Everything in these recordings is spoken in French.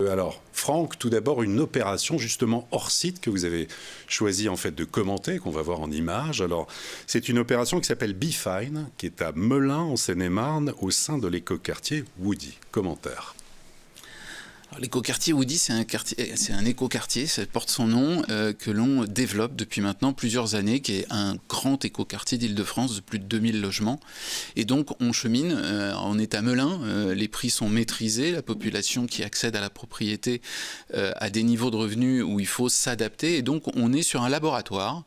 Alors, Franck, tout d'abord, une opération justement hors site que vous avez choisi en fait de commenter, qu'on va voir en images. Alors, c'est une opération qui s'appelle Be Fine, qui est à Melun, en Seine-et-Marne, au sein de l'écoquartier Woody. Commentaire. L'écoquartier Woody, c'est un écoquartier, ça porte son nom, que l'on développe depuis maintenant plusieurs années, qui est un grand écoquartier d'Île-de-France de plus de 2000 logements. Et donc on chemine, on est à Melun, les prix sont maîtrisés, la population qui accède à la propriété a des niveaux de revenus où il faut s'adapter, et donc on est sur un laboratoire.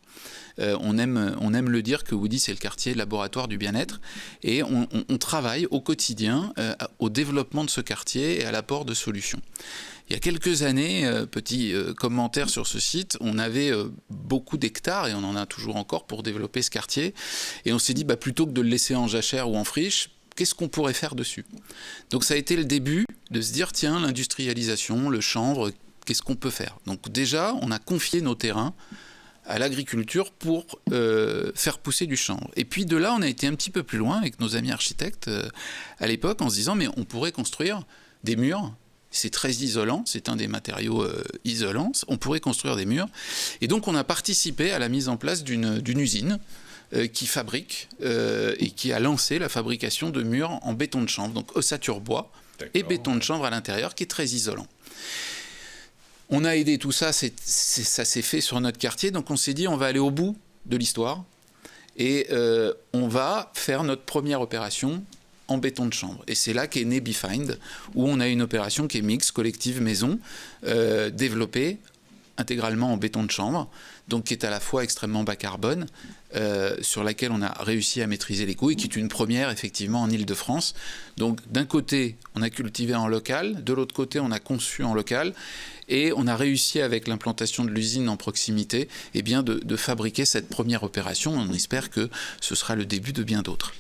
On aime le dire que Woody, c'est le quartier laboratoire du bien-être, et on travaille au quotidien au développement de ce quartier et à l'apport de solutions. Il y a quelques années, petit commentaire sur ce site, on avait beaucoup d'hectares, et on en a toujours encore pour développer ce quartier, et on s'est dit, plutôt que de le laisser en jachère ou en friche, qu'est-ce qu'on pourrait faire dessus? Donc ça a été le début de se dire, tiens, l'industrialisation, le chanvre, qu'est-ce qu'on peut faire? Donc déjà, on a confié nos terrains à l'agriculture pour faire pousser du chanvre. Et puis de là, on a été un petit peu plus loin avec nos amis architectes à l'époque, en se disant, mais on pourrait construire des murs. C'est très isolant, c'est un des matériaux isolants. On pourrait construire des murs. Et donc, on a participé à la mise en place d'une usine qui fabrique et qui a lancé la fabrication de murs en béton de chanvre, donc ossature bois et béton de chanvre à l'intérieur, qui est très isolant. On a aidé tout ça, ça s'est fait sur notre quartier, donc on s'est dit on va aller au bout de l'histoire et on va faire notre première opération en béton de chanvre. Et c'est là qu'est né Be Fine, où on a une opération qui est mixte, collective maison, développée intégralement en béton de chanvre, donc qui est à la fois extrêmement bas carbone, sur laquelle on a réussi à maîtriser les coûts et qui est une première effectivement en Île-de-France. Donc d'un côté, on a cultivé en local, de l'autre côté, on a conçu en local, et on a réussi avec l'implantation de l'usine en proximité de fabriquer cette première opération. On espère que ce sera le début de bien d'autres.